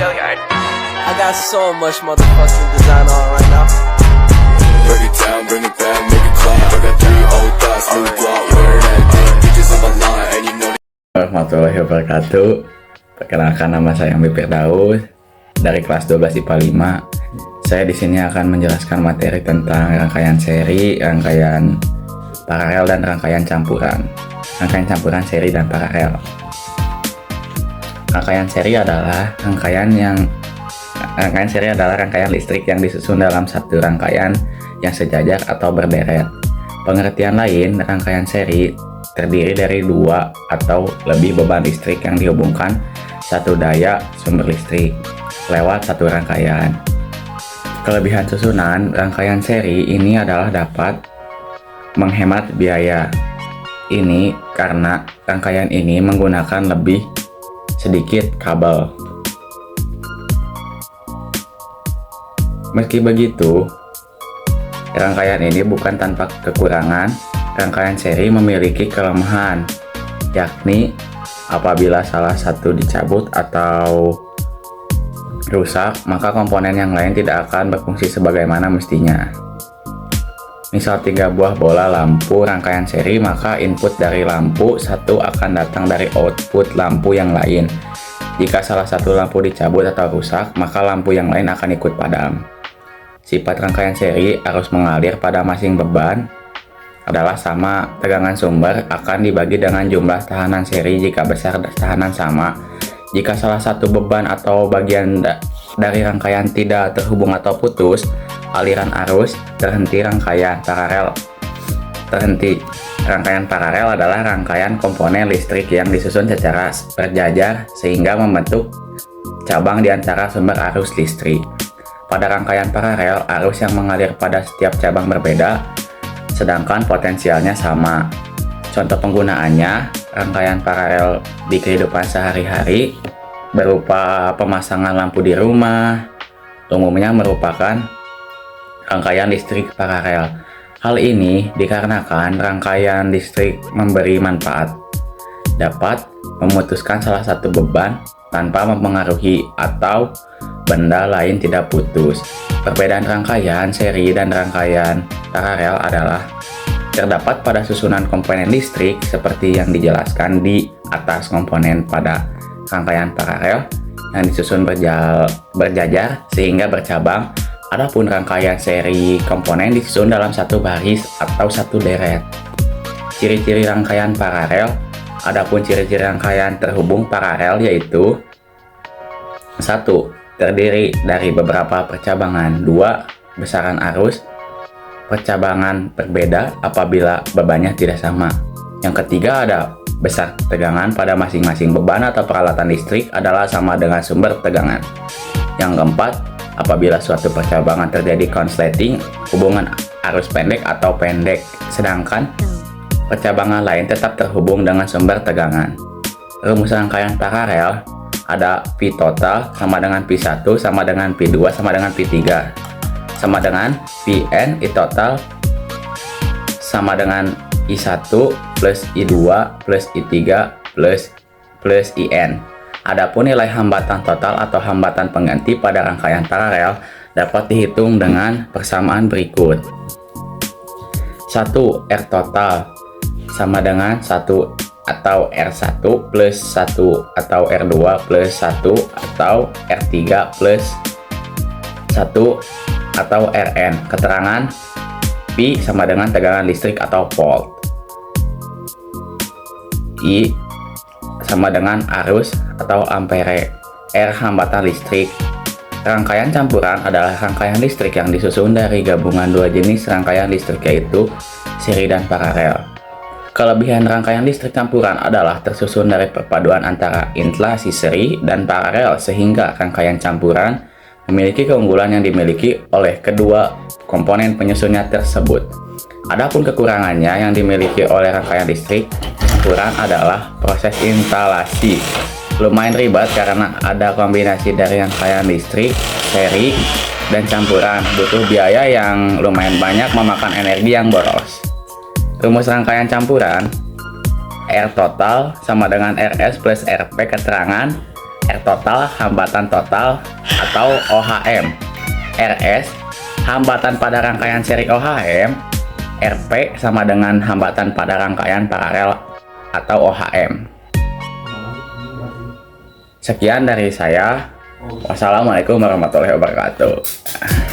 I got so much motherfucking design on right now. Break it down, bring it back, make it clap. I got 3 old thoughts, new block, where that thing. Bitches on my line, and you know Warahmatullahi wabarakatuh. Perkenalkan, nama saya Ambi Firdaus dari kelas 12 IPA 5. Saya di sini akan menjelaskan materi tentang rangkaian seri, rangkaian paralel, dan rangkaian campuran. Rangkaian campuran, seri, dan paralel. Rangkaian seri adalah rangkaian listrik yang disusun dalam satu rangkaian yang sejajar atau berderet. Pengertian lain, rangkaian seri terdiri dari 2 atau lebih beban listrik yang dihubungkan satu daya sumber listrik lewat satu rangkaian. Kelebihan susunan rangkaian seri ini adalah dapat menghemat biaya. Ini karena rangkaian ini menggunakan lebih sedikit kabel. Meski begitu, rangkaian ini bukan tanpa kekurangan. Rangkaian seri memiliki kelemahan, yakni apabila salah satu dicabut atau rusak, maka komponen yang lain tidak akan berfungsi sebagaimana mestinya. Misal 3 buah bola lampu rangkaian seri, maka input dari lampu satu akan datang dari output lampu yang lain. Jika salah satu lampu dicabut atau rusak, maka lampu yang lain akan ikut padam. Sifat rangkaian seri arus mengalir pada masing beban adalah sama. Tegangan sumber akan dibagi dengan jumlah tahanan seri jika besar tahanan sama. Jika salah satu beban atau bagian dari rangkaian tidak terhubung atau putus, aliran arus terhenti. Rangkaian paralel adalah rangkaian komponen listrik yang disusun secara berjajar sehingga membentuk cabang di antara sumber arus listrik. Pada rangkaian paralel, arus yang mengalir pada setiap cabang berbeda, sedangkan potensialnya sama. Contoh penggunaannya, rangkaian paralel di kehidupan sehari-hari berupa pemasangan lampu di rumah, umumnya merupakan rangkaian listrik paralel. Hal ini dikarenakan rangkaian listrik memberi manfaat, dapat memutuskan salah satu beban tanpa mempengaruhi atau benda lain tidak putus. Perbedaan rangkaian seri dan rangkaian paralel adalah terdapat pada susunan komponen listrik seperti yang dijelaskan di atas. Komponen pada rangkaian paralel yang disusun berjajar sehingga bercabang. Adapun rangkaian seri, komponen disusun dalam satu baris atau satu deret. Ciri-ciri rangkaian paralel. Adapun ciri-ciri rangkaian terhubung paralel yaitu: 1. Terdiri dari beberapa percabangan. 2. Besaran arus percabangan berbeda apabila bebannya tidak sama. Yang ketiga, ada besar tegangan pada masing-masing beban atau peralatan listrik adalah sama dengan sumber tegangan. Yang keempat, apabila suatu percabangan terjadi konsleting, hubungan arus pendek atau pendek, sedangkan percabangan lain tetap terhubung dengan sumber tegangan. Rumus rangkaian paralel ada P total sama dengan P1 sama dengan P2 sama dengan P3 sama dengan Pn I total sama dengan I1 plus I2 plus I3 plus IN. Adapun nilai hambatan total atau hambatan pengganti pada rangkaian paralel dapat dihitung dengan persamaan berikut. 1. R total sama dengan 1 atau R1 plus 1 atau R2 plus 1 atau R3 plus 1 atau Rn. Keterangan P sama dengan tegangan listrik atau volt. I sama dengan arus atau ampere. R hambatan listrik. Rangkaian campuran adalah rangkaian listrik yang disusun dari gabungan 2 jenis rangkaian listrik, yaitu seri dan paralel. Kelebihan rangkaian listrik campuran adalah tersusun dari perpaduan antara instalasi seri dan paralel, sehingga rangkaian campuran memiliki keunggulan yang dimiliki oleh kedua komponen penyusunnya tersebut. Adapun kekurangannya yang dimiliki oleh rangkaian listrik campuran adalah proses instalasi. Lumayan ribet karena ada kombinasi dari rangkaian listrik, seri, dan campuran. Butuh biaya yang lumayan banyak, memakan energi yang boros. Rumus rangkaian campuran: R total sama dengan RS plus RP. Keterangan R total, hambatan total, atau OHM. RS, hambatan pada rangkaian seri OHM. RP sama dengan hambatan pada rangkaian paralel atau OHM. Sekian dari saya. Wassalamualaikum warahmatullahi wabarakatuh.